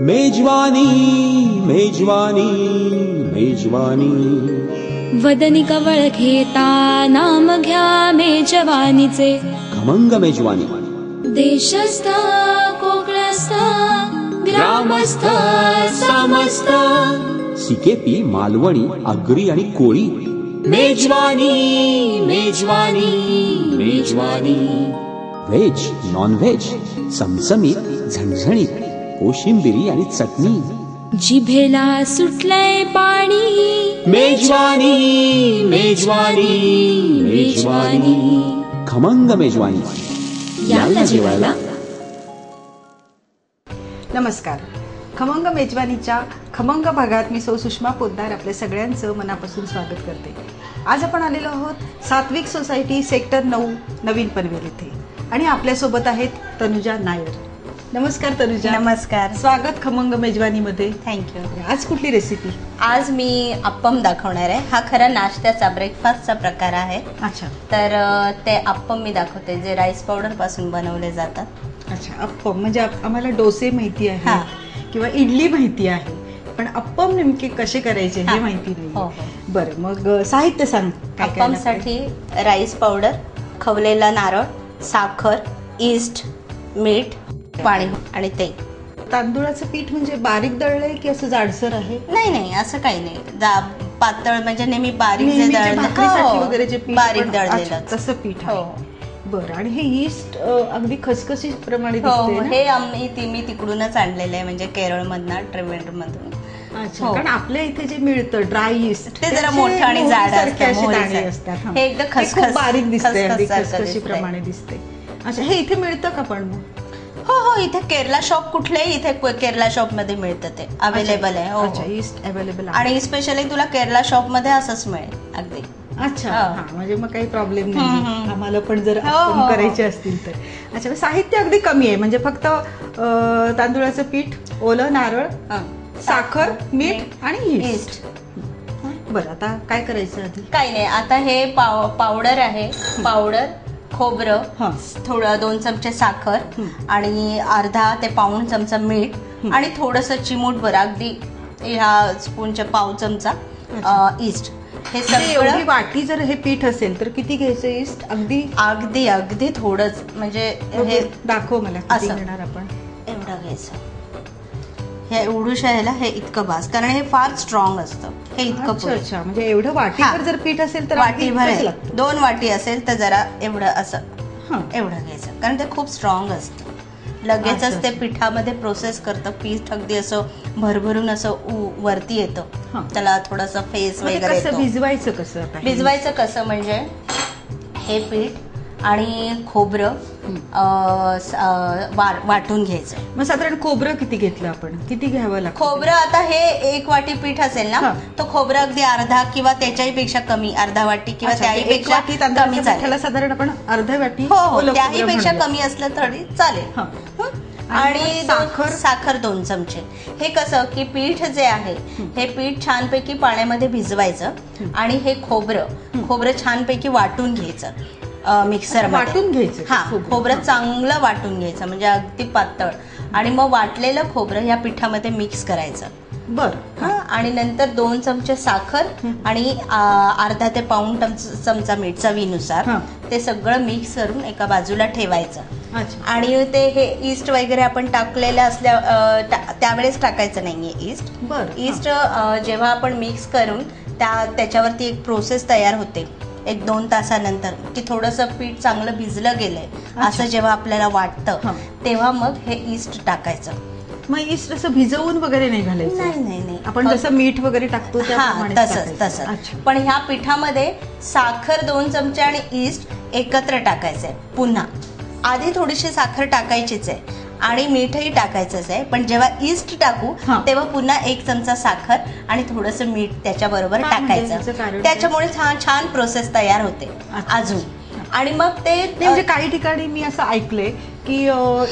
मेजवानी मेजवानी मेजवानी वदनी कवळ घेता नाम घ्या मेजवानीचे खमंग मेजवानी देशस्थ कोकणस्थ ग्रामस्थ समस्त सिकेपी मालवणी आगरी आणि कोळी मेजवानी मेजवानी मेजवानी व्हेज नॉन व्हेज चमचमीत झणझणीत कोशिंबिरी आणि चटणी जिभेला सुटलंय पाणी मेजवानी मेजवानी मेजवानी खमंग मेजवानी याला जेवायला. नमस्कार. खमंग मेजवानीच्या खमंग भागात मी सुषमा पोद्दार आपल्या सगळ्यांचं मनापासून स्वागत करते. आज आपण आलेलो आहोत सात्विक सोसायटी सेक्टर 9 नवीन पनवेल येथे आणि आपल्यासोबत आहेत तनुजा नायर. नमस्कार तनुजा. नमस्कार. स्वागत खमंग मेजवानीमध्ये. थँक्यू. आज कुठली रेसिपी? आज मी अप्पम दाखवणार आहे. हा खरा नाश्त्याचा ब्रेकफास्टचा प्रकार आहे. अच्छा. तर ते अप्पम मी दाखवते जे राईस पावडर पासून बनवले जातात. अच्छा. अप्पम म्हणजे आम्हाला डोसे माहिती आहे किंवा इडली माहिती आहे, पण अप्पम नेमके कसे करायचे हे माहिती नाही. हो. बरं, मग साहित्य सांग. अप्पमसाठी राईस पावडर, खवलेला नारळ, साखर, ईस्ट, मीठ, पाणी आणि तेल. तांदूळाचं पीठ म्हणजे बारीक दळलंय की असं जाडसर आहे? नाही असं काही नाही. पातळ म्हणजे नेहमी बारीक जे भाकरीसाठी वगैरे जे पीठ बारीक दळलेलं तसं पीठ आहे. हो. बरं. आणि हे ईस्ट अगदी खसखशीत प्रमाणे दिसते ना? हे मी तिकडूनच आणलेलं आहे, म्हणजे केरळमधनं, ट्रिवेंड्रमधून. अच्छा. कारण आपल्या इथे जे मिळतं ड्राय ईस्ट ते जरा मोठं आणि जाड असतात. हे एकदम खसखस बारीक दिसते, अगदी खसखशी प्रमाणे दिसते. अच्छा. हे इथे मिळतं का पण मग? हो. इथे केरला शॉप कुठलेही इथे केरला शॉप मध्ये मिळतं, ते अवेलेबल आहे. अच्छा. ईस्ट अवेलेबल आहे आणि स्पेशली तुला केरला शॉप मध्ये असंच मिळेल अगदी. अच्छा. म्हणजे मग काही प्रॉब्लेम नाही आम्हाला पण जर करायचे असतील तर. अच्छा. साहित्य अगदी कमी आहे, म्हणजे फक्त तांदूळाचं पीठ, ओलं नारळ, साखर, मीठ आणि ईस्ट. बरं, आता काय करायचं आधी? काही नाही. आता हे पावडर आहे. पावडर, खोबरं, थोडं 2 चमचे साखर आणि अर्धा ते पाऊण चमचा मीठ आणि थोडंसं चिमूटभर अगदी ह्या स्पूनच्या पाव चमचा ईस्ट. हे सगळं वाटी जर हे पीठ असेल तर किती घ्यायचं ईस्ट? अगदी थोडंच, म्हणजे हे दाखव मला किती घेणार आपण. एवढं घ्यायचं. हे एवढूशा ह्याला हे इतकं बास, कारण हे फार स्ट्रॉंग असतं. हे इतकं. अच्छा. म्हणजे एवढं वाटीभर जर पीठ असेल तर वाटीभर, 2 वाटी असेल तर जरा एवढं असं एवढं घ्यायचं, कारण ते खूप स्ट्रॉंग असतं. लगेचच ते पिठामध्ये प्रोसेस करतं. पीठ अगदी असं भरभरून असं वरती येतं. त्याला थोडंसं फेस वगैरे येतो. भिजवायचं कसं म्हणजे हे पीठ आणि खोबरं वाटून घ्यायचं. मग साधारण खोबरं किती घेतलं आपण? किती घ्यावं लागतं खोबरं? आता हे 1 वाटी पीठ असेल ना, तर खोबरं अगदी अर्धा किंवा त्याच्याही पेक्षा कमी, अर्धा वाटी किंवा त्याही पेक्षा कमी चालेल. साधारण आपण अर्धा वाटी, त्याही पेक्षा कमी असलं तरी चालेल. आणि साखर 2 चमचे. हे कसं की पीठ जे आहे हे पीठ छानपैकी पाण्यामध्ये भिजवायचं आणि हे खोबरं छानपैकी वाटून घ्यायचं मिक्सर वाटून घ्यायचं. खोबरं चांगलं वाटून घ्यायचं, म्हणजे अगदी पातळ. आणि मग वाटलेलं खोबरं या पिठामध्ये मिक्स करायचं. बरं. आणि नंतर 2 चमचे साखर आणि अर्धा ते पाऊण चमचा मीठ चवीनुसार ते सगळं मिक्स करून एका बाजूला ठेवायचं. आणि ते हे ईस्ट वगैरे आपण टाकलेलं असल्या त्यावेळेस टाकायचं नाहीये ईस्ट. ईस्ट जेव्हा आपण मिक्स करून त्याच्यावरती एक प्रोसेस तयार होते 1-2 तासानंतर, की थोडंसं पीठ चांगलं भिजलं गेलंय असं जेव्हा आपल्याला वाटतं तेव्हा मग हे ईस्ट टाकायचं. मग ईस्ट असं भिजवून वगैरे नाही घालायचं? नाही. आपण जसं मीठ वगैरे टाकतो तसंच. पण ह्या पिठामध्ये साखर 2 चमचे आणि ईस्ट एकत्र टाकायचंय. पुन्हा आधी थोडीशी साखर टाकायचीच आहे आणि मीठही टाकायचंच आहे, पण जेव्हा ईस्ट टाकू तेव्हा पुन्हा 1 चमचा साखर आणि थोडंसं मीठ त्याच्याबरोबर टाकायचं. त्याच्यामुळे छान प्रोसेस तयार होते अजून. आणि मग ते म्हणजे काही ठिकाणी मी असं ऐकलंय की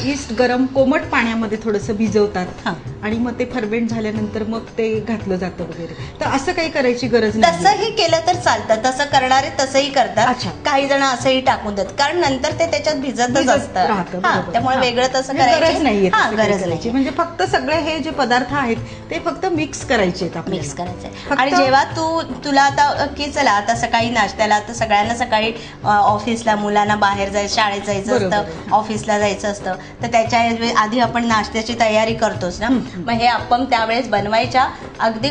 ईस्ट गरम कोमट पाण्यामध्ये थोडंसं भिजवतात हां. आणि मग ते फर्मेंट झाल्यानंतर मग ते घातलं जातं वगैरे, तर असं काही करायची गरज नाही? तसंही केलं तर चालतं, तसं करणारे तसंही करतात. अच्छा. काही जण असंही टाकून देतात, कारण नंतर ते त्याच्यात भिजतच भिजत असतं. राहतं, हां, बरोबर. त्यामुळे हां. वेगळं तसं म्हणजे करायची गरज नाहीये हां, तसं काही गरज करायची. नाही. म्हणजे फक्त सगळे हे जे पदार्थ आहेत ते फक्त मिक्स करायचे आहेत आपल्याला. मिक्स करायचंय. फक्त- आणि जेव्हा तुला आता की चला आता सकाळी नाश्त्याला, आता सगळ्यांना सकाळी ऑफिसला, मुलांना बाहेर जायचं, शाळेत जायचं बरोबर. असतं, ऑफिसला जायचं असतं, तर त्याच्या आधी आपण नाश्त्याची तयारी करतोच ना. मग हे आपण त्यावेळेस बनवायच्या अगदी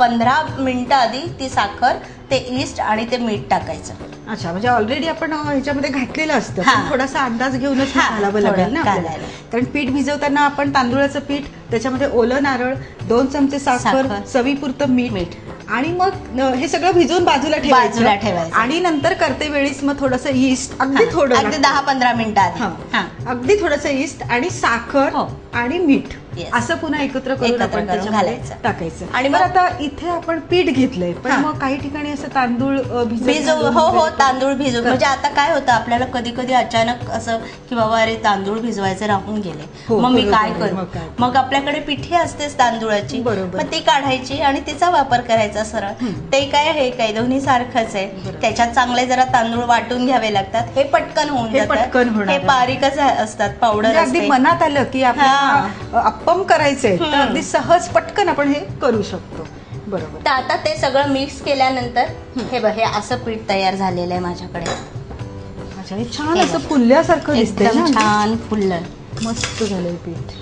15 मिनिटं आधी ती साखर, ते ईस्ट आणि ते मीठ टाकायचं. अच्छा, म्हणजे ऑलरेडी आपण ह्याच्यामध्ये घातलेलं असतं, हां. पण थोडासा अंदाज घेऊनच हे हां, घालावं लागेल थोडं ना आपल्याला. घालायला. कारण पीठ भिजवताना आपण तांदूळाचं पीठ, त्याच्यामध्ये ओलं नारळ, 2 चमचे साखर, साखर, चवीपुरतं मीठ मीठ. आणि मग हे सगळं भिजवून बाजूला बाजूला ठेवायचं. ठेवायचं. आणि नंतर करते वेळीस मग थोडंसं ईस्ट, अगदी थोडं अगदी लागतं. 10-15 मिनिटं आधी. हां. हां. अगदी थोडंसं ईस्ट आणि साखर हो. आणि मीठ Yes. असं पुन्हा एकत्र करून एकत्र आपण करून त्याच्यामध्ये घालायचं. टाकायचं. आणि आणि मग- आता इथे आपण पीठ घेतलंय, पण हां. मग काही ठिकाणी असं तांदूळ भिजव हो तांदूळ भिजव. म्हणजे आता काय होतं, आपल्याला कधी कधी अचानक असं की बाबा अरे तांदूळ भिजवायचे राहून गेले, हो, मग मी बरोबर काय आहे. करू? मग काय? मग आपल्याकडे पिठी असतेच तांदूळाची, बरोबर. मग ती काढायची आणि तिचा वापर करायचा सरळ. ते काय हे काय दोन्ही सारखंच आहे. बरोबर. त्याच्यात चांगले जरा तांदूळ वाटून घ्यावे लागतात. हे पटकन होऊन हे जातं. पटकन होणार हे आहे. बारीकच असतात, पावडर म्हणजे अगदी असते. मनात आलं की आपल्याला अप्पम करायचंय, तर हम्म. अगदी सहज पटकन आपण हे करू शकतो. बरोबर. तर आता ते सगळं मिक्स केल्यानंतर हे बघ, हे असं पीठ तयार झालेलं आहे माझ्याकडे. अच्छा, हे छान हे असं बघ. फुलल्यासारखं दिसतंय एकदम ना. छान फुललं. मस्त झालंय पीठ.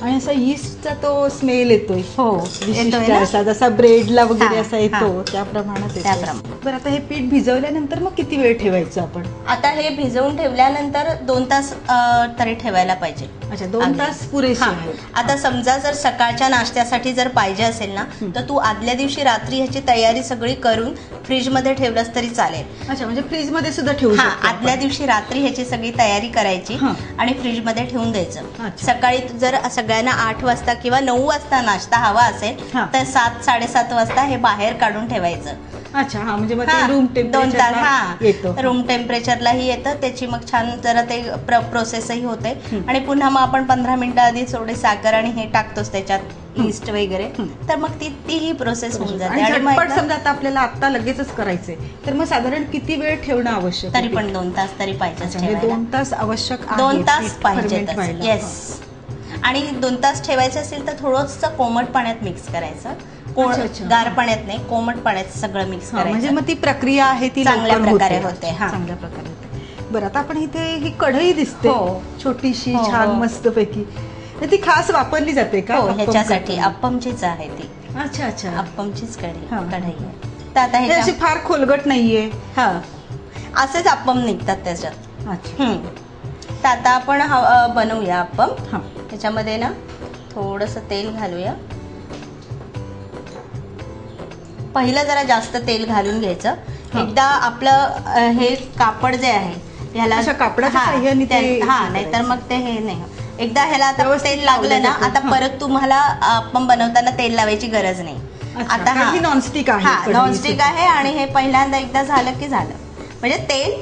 आणि असा ईस्टचा तो स्मेल येतोय. हो, विशिष्ट येतोय ना? असा जसा ब्रेडला वगैरे हां, असा येतो, हां. त्या प्रमाणात येतोय. त्याप्रमाणे. बरं, आता हे पीठ भिजवल्यानंतर मग किती वेळ ठेवायचं आपण? आता हे भिजवून ठेवल्यानंतर 2 तास तरी ठेवायला पाहिजे. अच्छा, 2 अगदी. तास पुरेसे हां. आहेत. आता समजा जर सकाळच्या नाश्त्यासाठी जर पाहिजे असेल ना, तर तू आदल्या दिवशी रात्री ह्याची तयारी सगळी करून फ्रीजमध्ये ठेवलंस तरी चालेल. अच्छा, म्हणजे फ्रीज मध्ये सुद्धा ठेवू हा, शकतो आपण. आदल्या दिवशी रात्री ह्याची सगळी तयारी करायची हां. आणि फ्रीजमध्ये ठेवून द्यायचं. अच्छा. सकाळी जर सगळ्यांना 8 वाजता किंवा 9 वाजता नाश्ता हवा असेल हां. तर 7-7:30 वाजता हे बाहेर काढून ठेवायचं. अच्छा, हा, म्हणजे मग हां, ते रूम 2 तास टेम्परेचर येतो. रूम टेम्परेचरलाही येतं. त्याची मग छान जरा ते प्रोसेसही होते. आणि पुन्हा मग आपण 15 मिनिटं आधी थोडी साखर आणि हे टाकतोच त्याच्यात ईस्ट वगैरे, तर मग तीही प्रोसेस होऊन जाते. आणि आणि मग झटपट एकदा- समजा आता आपल्याला आता लगेचच करायचंय, तर मग साधारण किती वेळ ठेवणं आवश्यक तरी आहे? पण 2 तास तरी पाहिजे. अच्छा, म्हणजे 2 तास आवश्यक आहे 2 तास पीठ पाहिजे. ferment व्हायला. येस. आणि 2 तास ठेवायचं असेल तर थोडंसं कोमट पाण्यात मिक्स करायचं. अच्छा, अच्छा. गार पाण्यात नाही, कोमट पाण्यात सगळं मिक्स हां, म्हणजे करायचं. मग ती प्रक्रिया आहे ती चांगल्या लवकर प्रकारे होते. हां. चांगल्या प्रकारे होते. बरं, आता आपण इथे ही कढई दिसते, हो. छोटीशी, हो, छान हो. मस्त पैकी. ती खास वापरली जाते का? हो, अप्पम ह्याच्यासाठी करताना? अप्पमचीच आहे ती. अच्छा, अच्छा. अप्पमचीच कढई हां. आहे. तर आता हे अशी फार खोलगट नाहीये. हा, असेच अप्पम निघतात त्याच्यात. अच्छा. तर आता आपण बनवूया अप्पम. हां. त्याच्यामध्ये ना थोडंसं तेल घालूया. पहिलं जरा जास्त तेल घालून घ्यायचं. हां. एकदा आपलं हे कापड जे आहे ह्याला अच्छा, कापडाच्या हां, साह्याने ते हा, हे नाही तर करायचं. मग ते हे नाही. एकदा ह्याला आता व्यवस्थित तेल लागलं ना, लावलं आता जातं. परत तुम्हाला अप्पम बनवताना तेल लावायची गरज नाही. अच्छा, कारण ही नॉनस्टिक आहे. हा, कढई नॉनस्टिक सुद्धा. आहे. आणि हे पहिल्यांदा एकदा झालं की झालं. म्हणजे तेल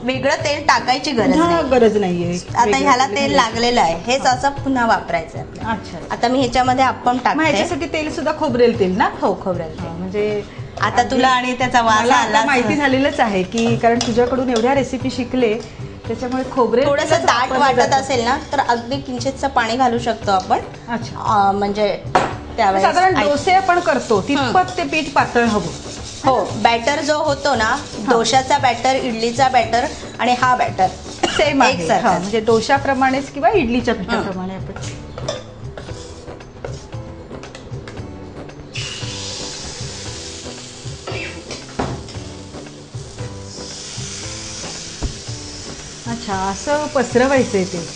वेगळं तेल टाकायची गरज पुन्हा नाही. गरज नाहीये. आता वेगळं ह्याला तेल तेल घालायचं. लागलेलं आहे, हेच असं पुन्हा वापरायचं आहे आपल्याला. अच्छा. आता मी ह्याच्यामध्ये अप्पम मग टाकते. ह्याच्यासाठी तेल सुद्धा खोबरेल तेल ना? हो, खोबरेल तेल. म्हणजे आता तुला आणि त्याचा वास मला आला आता माहिती झालेलंच आहे की कारण तुझ्याकडून एवढ्या रेसिपी शिकले, त्याच्यामुळे खोबरे थोडंसं दाट वाटत असेल ना तर अगदी किंचितचं पाणी घालू शकतो आपण. अच्छा. म्हणजे त्यावेळेस साधारण डोसे आपण करतो तितपत ते पीठ पातळ हवं. हो, बॅटर जो होतो ना, डोशाचा बॅटर, इडलीचा बॅटर आणि हा बॅटर सेम आहे. एकसारखाच. हा, म्हणजे डोशाप्रमाणेच किंवा इडलीच्या पिठाप्रमाणे आपण. अच्छा, असं पसरवायचंय ते.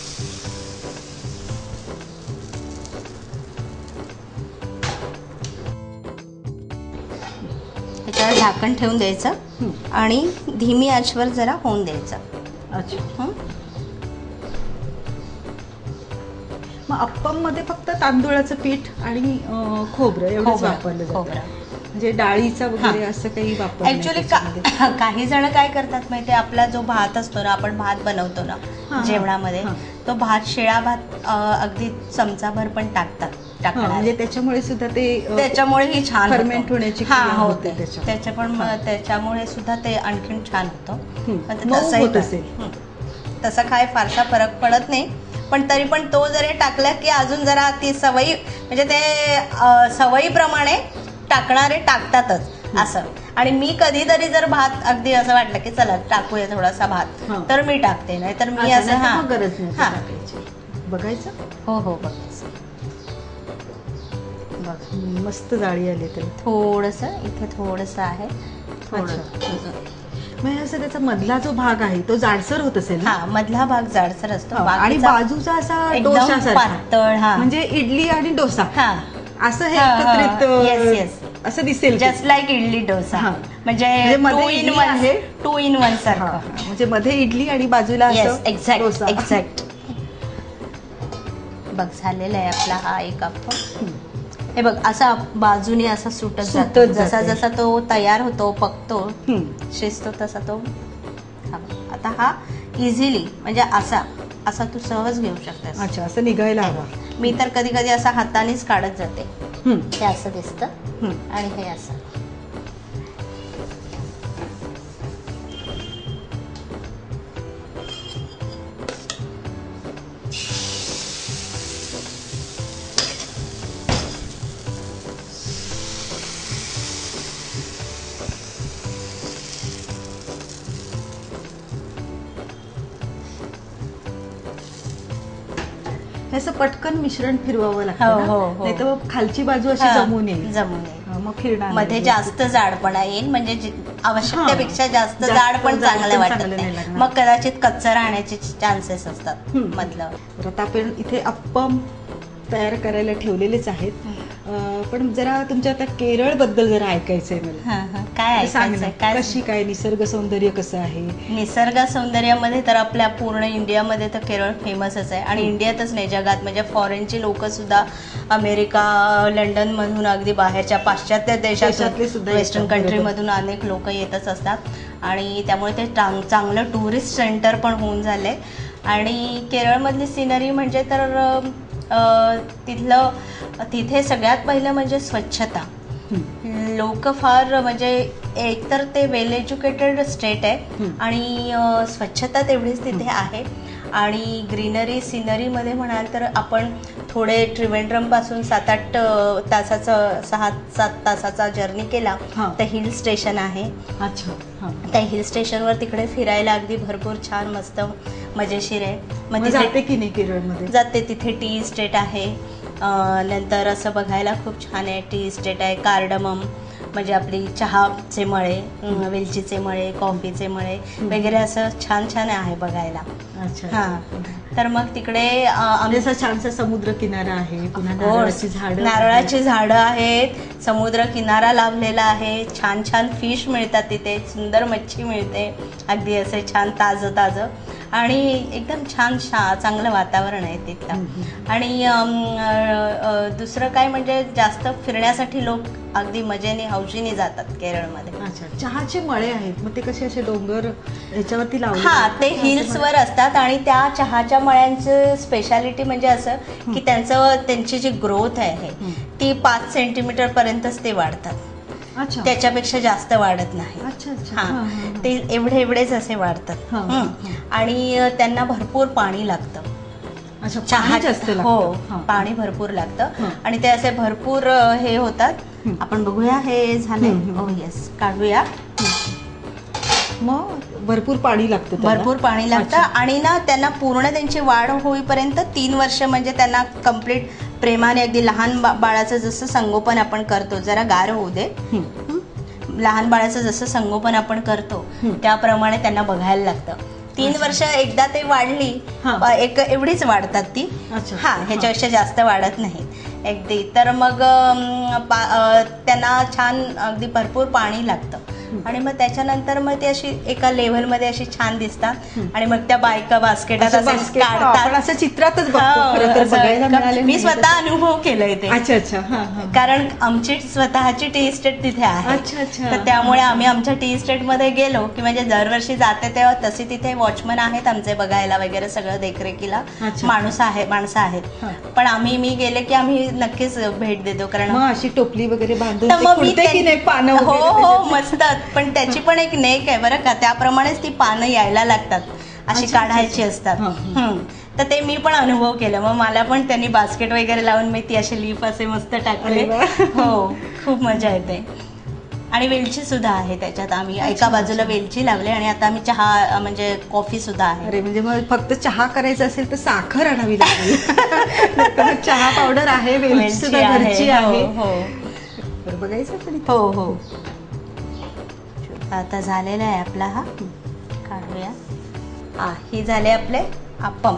त्याच्यावर झाकण ठेवून द्यायचं आणि धीमी आचवर जरा होऊन द्यायचं. अच्छा. मग अप्पम मध्ये फक्त तांदूळाचं पीठ आणि खोबरं एवढंच वापरलं जातं. खोबरं. म्हणजे डाळीचा वगैरे असं काही वापर ऍक्च्युली काही जण काय करतात माहितीये, आपला जो भात असतो ना, आपण भात बनवतो ना जेवणामध्ये, तो भात शिळा भात अगदी चमचाभर पण टाकतात. म्हणजे त्याच्यामुळे सुद्धा त्याच्यामुळे ही छान फर्मेंट होण्याची होते त्याच्यामुळे सुद्धा ते आणखीन छान होतं. तसा काय फारसा फरक पडत नाही, पण तरी पण तो जरी टाकला की अजून जरा ती सवयी, म्हणजे ते सवयीप्रमाणे टाकणारे टाकतातच असं. आणि मी कधीतरी जर भात अगदी असं वाटलं की चला टाकूया थोडासा भात, तर मी टाकते, नाही तर मी असं गरज नाही. बघायचं. हो बघायचं. मस्त जाळी आली तरी थोडस इथे थोडस आहे. म्हणजे असं त्याचा मधला जो भाग आहे तो जाडसर होत असेल. मधला भाग जाडसर असतो आणि बाजूचा असा डोसा पातळ. म्हणजे इडली आणि डोसा असं हे एकत्रित असं दिसेल, जस्ट लाईक इडली डोसा. म्हणजे टू इन वन सारखं. म्हणजे मध्ये इडली आणि बाजूला एक्झॅक्ट. बघ झालेला आहे आपला हा एक अप्पम. हे बघ असा बाजूने असा सुटत जातो, जसा जसा तो तयार होतो, पकतो, शिजतो तसा तो. आता हा इझिली म्हणजे असा तू सहज घेऊ शकतेस. अच्छा, असं निघायला हवा. मी तर कधी कधी असा हातानेच काढत जाते. हे असं दिसतं आणि हे असं. असं पटकन मिश्रण फिरवावं लागतं, नाही तर खालची बाजू अशी जमून येईल. मग फिरणार मध्ये जास्त जाडपणा येईल, म्हणजे आवश्यकतेपेक्षा जास्त जाड पण चांगलं वाटत नाही, मग कदाचित कच्चं राहण्याचे चान्सेस असतात मधलं. आता आपण इथे अप्पम तयार करायला ठेवलेलेच आहेत, पण जरा तुमच्या आता केरळ बद्दल जरा ऐकायचंय मला. काय ऐकायचंय? कशी काय निसर्ग सौंदर्य कसं आहे? निसर्ग सौंदर्यामध्ये तर आपल्या पूर्ण इंडियामध्ये तर केरळ फेमसच आहे. आणि इंडियातच नाही, जगात म्हणजे फॉरेनची लोक सुद्धा अमेरिका, लंडन मधून, अगदी बाहेरच्या पाश्चात्य देशातले सुद्धा, वेस्टर्न कंट्रीमधून अनेक लोक येतच असतात. आणि त्यामुळे ते चांगलं टुरिस्ट सेंटर पण होऊन झालंय. आणि केरळमधली सिनरी म्हणजे तर तिथे सगळ्यात पहिलं म्हणजे स्वच्छता. लोक फार म्हणजे एकतर ते वेल एज्युकेटेड स्टेट आहे आणि स्वच्छता तेवढीच तिथे आहे. आणि ग्रीनरी सिनरीमध्ये म्हणाल तर आपण थोडे त्रिवेंद्रम पासून 7-8 तासाचा जर्नी केला तर हिल स्टेशन आहे. त्या हिल स्टेशनवर तिकडे फिरायला अगदी भरपूर छान मस्त मजेशीर आहे. मग जाते की नाही केरळमध्ये? जाते. तिथे टी इस्टेट आहे, नंतर असं बघायला खूप छान आहे. टी इस्टेट आहे, कार्डमम म्हणजे आपली चहाचे मळे, वेलचीचे मळे, कॉफीचे मळे वगैरे असं छान छान आहे बघायला. तर मग तिकडे असा छानसा समुद्र किनारा आहे, पुन्हा नारळाची झाडं आहेत, समुद्र किनारा लाभलेला आहे, छान छान फिश मिळतात तिथे, सुंदर मच्छी मिळते, अगदी असे छान ताजं आणि एकदम छान चांगलं वातावरण आहे तिथलं. आणि दुसरं काय म्हणजे जास्त फिरण्यासाठी लोक अगदी मजेने हौशीने जातात केरळमध्ये. अच्छा, चहाचे मळे आहेत, मग ते कसे असे डोंगर ह्याच्यावरती लावले? ते हिल्सवर असतात. आणि त्या चहाच्या मळ्यांचं स्पेशालिटी म्हणजे असं की त्यांची जी ग्रोथ आहे ती 5 सेंटीमीटर पर्यंतच ते वाढतात. त्याच्यापेक्षा जास्त वाढत नाही. ते एवढेच असे वाढतात. आणि त्यांना भरपूर पाणी लागतं. पाणी भरपूर लागतं आणि ते असे भरपूर हे होतात. आपण बघूया, हे झाले. येस, काढूया. मग भरपूर पाणी लागतं. आणि ना त्यांना पूर्ण त्यांची वाढ होईपर्यंत 3 वर्ष म्हणजे त्यांना कम्प्लीट प्रेमाने, अगदी लहान बाळाचं जसं संगोपन आपण करतो, जरा गार होऊ दे, लहान बाळाचं जसं संगोपन आपण करतो त्याप्रमाणे त्यांना बघायला लागतं. 3 वर्ष एकदा ते वाढली, एवढीच वाढतात ती. ह्याच्यापेक्षा जास्त वाढत नाही अगदी. तर मग त्यांना छान अगदी भरपूर पाणी लागतं. आणि मग त्याच्यानंतर मग ते अशी एका लेव्हलमध्ये अशी छान दिसतात आणि मग त्या बायका बास्केटात असे काढतात. असं चित्रातच बघतो खरं तर बघायला मिळाले. मी स्वतः अनुभव केलाय ते. अच्छा अच्छा. कारण आमची स्वतःची टी इस्टेट तिथे आहे. अच्छा अच्छा. तर त्यामुळे आम्ही आमच्या टी इस्टेट मध्ये गेलो की म्हणजे दरवर्षी जाते तेव्हा तसे तिथे वॉचमन आहेत आमचे बघायला वगैरे सगळं देखरेखीला माणसं आहेत. पण मी गेले की आम्ही नक्कीच भेट देतो. कारण अशी टोपली वगैरे बांधून पानं. हो मस्त. पण त्याची पण एक नेक आहे बरं का, त्याप्रमाणेच ती पानं यायला लागतात, अशी काढायची असतात. तर ते मी पण अनुभव केलं. मग मला पण त्यांनी बास्केट वगैरे लावून मी ती असे लीफ असे मस्त टाकले. हो खूप मजा येते. आणि वेलची सुद्धा आहे त्याच्यात. आम्ही एका बाजूला वेलची लावले आणि आता आम्ही चहा म्हणजे कॉफी सुद्धा आहे. अरे म्हणजे मग फक्त चहा करायचा असेल तर साखर आणावी लागेल. चहा पावडर आहे, वेलची सुद्धा घरची आहे. हो बघायचं. हो आता झालेला आहे आपला हा. काढूया. ही झाले आपले अप्पम.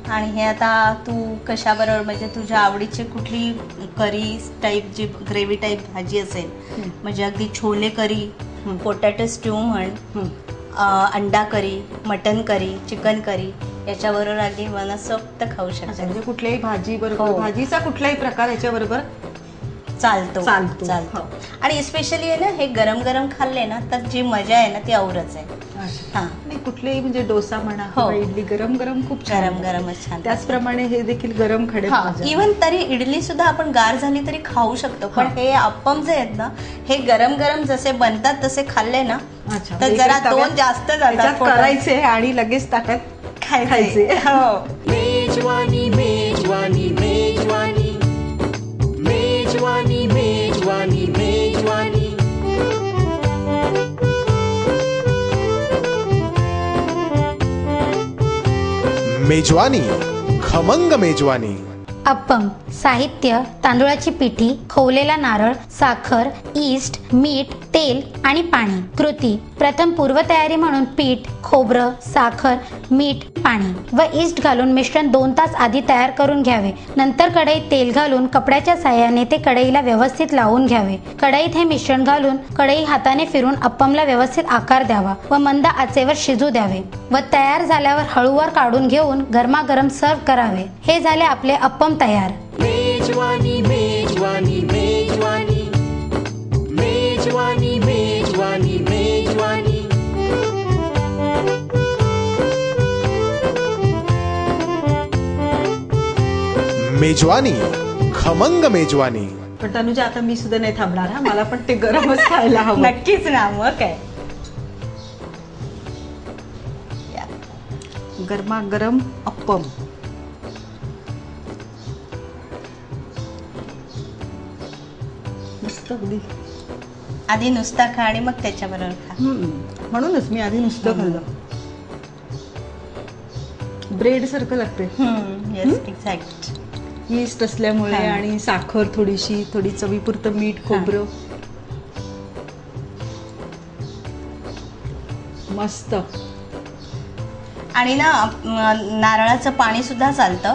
आणि हे आता तू कशाबरोबर म्हणजे तुझ्या आवडीची कुठली करी टाईप जी ग्रेव्ही टाईप भाजी असेल म्हणजे अगदी छोले करी, पोटॅटो स्ट्यू म्हण, अंडा करी, मटन करी, चिकन करी याच्याबरोबर अगदी मनसोक्त खाऊ शकते. म्हणजे कुठल्याही भाजी बरोबर, भाजीचा कुठलाही प्रकार याच्याबरोबर चालतो. आणि स्पेशली आहे ना हे गरम गरम खाल्ले ना तर जी मजा आहे ना ती औरच आहे. कुठलेही म्हणजे डोसा म्हणा, इडली गरम गरम खूप गरमच छान. त्याचप्रमाणे हे देखील गरम खडे. इव्हन तरी इडली सुद्धा आपण गार झाली तरी खाऊ शकतो. पण हे अप्पम जे आहेत ना हे गरम गरम जसे बनतात तसे खाल्ले ना तर जरा दोन जास्त जातात करायचे आणि लगेच ताटात खायचे. मेजवानी मेजवानी मेजवानी मेजवानी मेजवानी मेजवानी. मेजवानी खमंग मेजवानी. अप्पम साहित्य: तांदुळाची पिठी, खोवलेला नारळ, साखर, ईस्ट, मीठ, तेल आणि पाणी. कृती: प्रथम पूर्वतयारी म्हणून पीठ, खोबरं, साखर, मीठ, पाणी व ईस्ट घालून मिश्रण 2 तास आधी तयार करून घ्यावे. नंतर कढईत तेल घालून कपड्याच्या साहाय्याने ते कढईला व्यवस्थित लावून घ्यावे. कढईत हे मिश्रण घालून कढई हाताने फिरून अप्पमला व्यवस्थित आकार द्यावा व मंद आचेवर शिजू द्यावे व तयार झाल्यावर हळूवार काढून घेऊन गरमागरम सर्व करावे. हे झाले आपले अप्पम तयार. मेजवानी मेजवानी मेजवानी मेजवानी मेजवानी मेजवानी. मेजवानी खमंग मेजवानी. पण तनुजा आता मी सुद्धा नाही थांबणार हा. मला पण ते गरमच खायला हवं. नक्कीच ना. मग काय गरमागरम अप्पम. मस्त अगदी. आधी नुसता खा आणि मग त्याच्याबरोबर खा. म्हणूनच मी आधी नुसतं खाल्लं. ब्रेड सारखं लागते. एक्झॅक्ट. ईस्ट असल्यामुळे आणि साखर थोडीशी, थोडी चवीपुरतं मीठ, खोबरं. मस्त. आणि ना नारळाचं पाणी सुद्धा चालतं.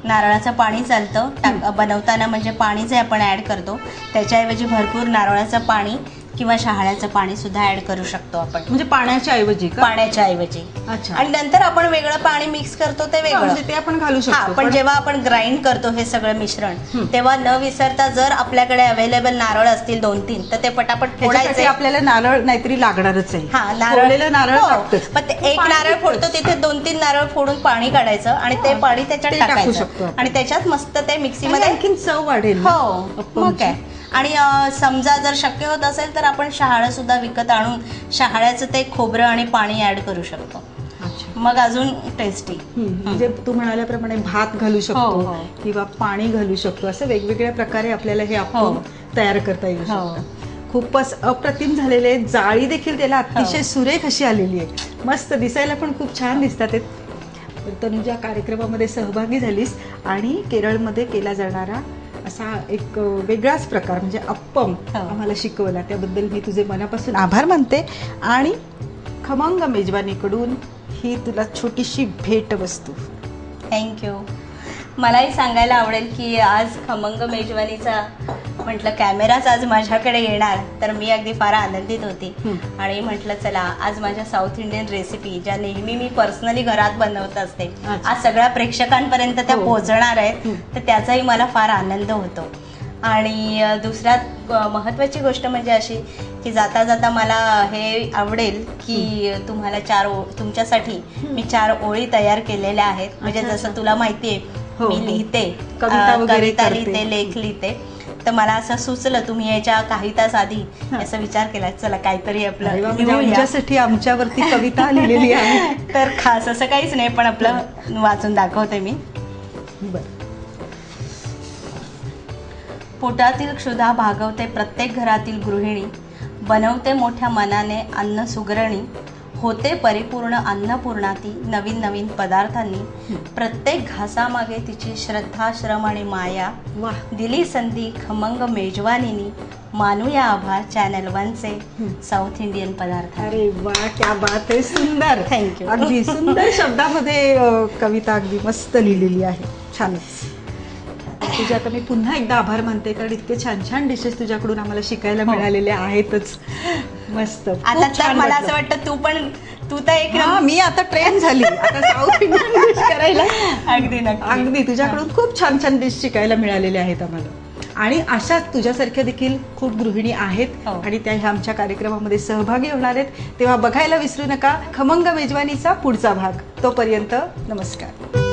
नारळाचं पाणी चालतं बनवताना. म्हणजे पाणी जे आपण ऍड करतो त्याच्याऐवजी भरपूर नारळाचं पाणी किंवा शहाळ्याचं पाणी सुद्धा ऍड करू शकतो आपण. म्हणजे पाण्याच्या ऐवजी. अच्छा. आणि नंतर आपण वेगळं पाणी मिक्स करतो ते वेगळं ते आपण घालू शकतो. पण जेव्हा आपण ग्राइंड करतो हे सगळं मिश्रण तेव्हा न विसरता जर आपल्याकडे अवेलेबल नारळ असतील 2-3 तर ते पटापट फोडायचे. आपल्याला नारळ नाहीतरी लागणारच आहे. नारळ पण एक नारळ फोडतो तिथे 2-3 नारळ फोडून पाणी काढायचं आणि ते पाणी त्याच्यात टाकायचं आणि त्याच्यात मस्त ते मिक्सीमध्ये आणखीन चव वाढेल. हो मग काय. आणि समजा जर शक्य होत असेल तर आपण शहाळं सुद्धा विकत आणून शहाळ्याचं ते खोबरं आणि पाणी ऍड करू शकतो. मग अजून टेस्टी. म्हणजे तू म्हणाल्याप्रमाणे भात घालू शकतो किंवा पाणी घालू शकतो. असं वेगवेगळ्या प्रकारे आपल्याला हे अप्पम तयार करता येऊ शकतं. खूपच अप्रतिम झालेले आहेत. जाळी देखील त्याला अतिशय सुरेख अशी आलेली आहे. मस्त दिसायला पण खूप छान दिसतात. तनुजा कार्यक्रमामध्ये सहभागी झालीस आणि केरळमध्ये केला जाणारा असा एक वेगळाच प्रकार म्हणजे अप्पम आम्हाला शिकवला. त्याबद्दल मी तुझे मनापासून आभार मानते. आणि खमंग मेजवानीकडून ही तुला छोटीशी भेट वस्तू. थँक्यू. मलाही सांगायला आवडेल की आज खमंग मेजवानीचा म्हटलं कॅमेराच आज माझ्याकडे येणार, तर मी अगदी फार आनंदित होती आणि म्हटलं चला आज माझ्या साऊथ इंडियन रेसिपी ज्या नेहमी मी पर्सनली घरात बनवत असते आज सगळ्या प्रेक्षकांपर्यंत त्या पोहोचणार आहेत, तर त्याचाही मला फार आनंद होतो. आणि दुसऱ्यात महत्त्वाची गोष्ट म्हणजे अशी की जाता जाता मला हे आवडेल की तुम्हाला तुमच्यासाठी मी 4 ओळी तयार केलेल्या आहेत. म्हणजे जसं तुला माहिती आहे मी लिहिते, कविता लिहिते, लेख लिहिते, तर मला असं सुचलं तुम्ही याच्या काही तास आधी असा विचार केला चला काहीतरी आपलं आमच्यासाठी आमच्यावरती कविता लिहिलेली आहे. तर खास असं काहीच नाही, पण आपलं वाचून दाखवते मी. पोटातील क्षुधा भागवते प्रत्येक घरातील गृहिणी, बनवते मोठ्या मनाने अन्न सुगरणी, होते परिपूर्ण अन्नपूर्णाती नवीन नवीन पदार्थांनी, प्रत्येक घासामागे तिची श्रद्धा, श्रम आणि माया, दिली संधी खमंग मेजवानीनी, मानूया आभार चॅनल 1चे साऊथ इंडियन पदार्थ. अरे वा, क्या बात आहे, सुंदर. थँक्यू. अगदी सुंदर शब्दामध्ये कविता अगदी मस्त लिहिलेली आहे, छानच. तुझे आता मी पुन्हा एकदा आभार मानते, कारण इतके छान छान डिशेस तुझ्याकडून आम्हाला शिकायला मिळालेल्या आहेतच. मस्त. आता तर मला असं वाटतं तू तर एक मी आता ट्रेन झाली आता साऊथ इंडियन डिश करायला. अगदी नक्की. अगदी तुझ्याकडून खूप छान छान डिश शिकायला मिळालेल्या आहेत आम्हाला. आणि अशाच तुझ्यासारख्या देखील खूप गृहिणी आहेत आणि त्या ह्या आमच्या कार्यक्रमामध्ये सहभागी होणार आहेत. तेव्हा बघायला विसरू नका खमंग मेजवानीचा पुढचा भाग. तोपर्यंत नमस्कार.